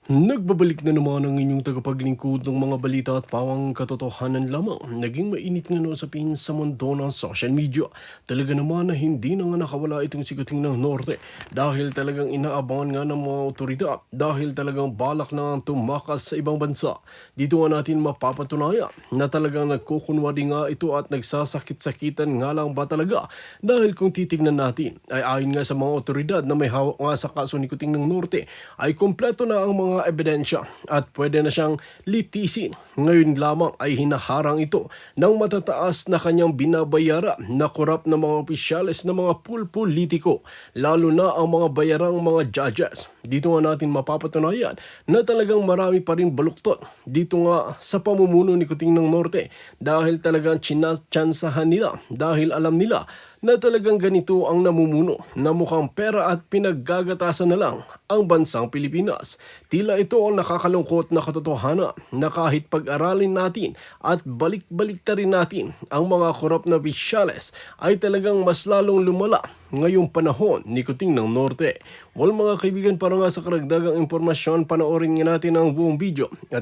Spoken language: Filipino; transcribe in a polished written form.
Nagbabalik na naman ang inyong tagapaglingkod ng mga balita at pawang katotohanan lamang. Naging mainit nga no usapin sa mundo ng social media. Talaga naman na hindi na nga nakawala itong sikuting ng Norte dahil talagang inaabangan nga ng mga otoridad dahil talagang balak na tumakas sa ibang bansa. Dito nga natin mapapatunayan na talagang nagkukunwari nga ito at nagsasakit-sakitan nga lang ba talaga dahil kung titignan natin ay ayon nga sa mga otoridad na may hawak nga sa kaso ni Kuting ng Norte ay kompleto na ang mga ebidensya at pwede na siyang litisin. Ngayon lamang ay hinaharang ito ng matataas na kanyang binabayara na korap na mga opisyales na mga politiko, lalo na ang mga bayarang mga judges. Dito nga natin mapapatunayan na talagang marami pa rin baluktot dito nga sa pamumuno ni Kuting ng Norte dahil talagang tsansahan nila dahil alam nila na talagang ganito ang namumuno na mukhang pera at pinaggagatasan na lang ang bansang Pilipinas. Tila ito ang nakakalungkot na katotohanan na kahit pag-aralin natin at balik-balik ta rin natin ang mga korap na opisyales ay talagang mas lalong lumala ngayong panahon ni Kuting ng Norte. Well mga kaibigan, para nga sa karagdagang impormasyon, panoorin nga natin ang buong video at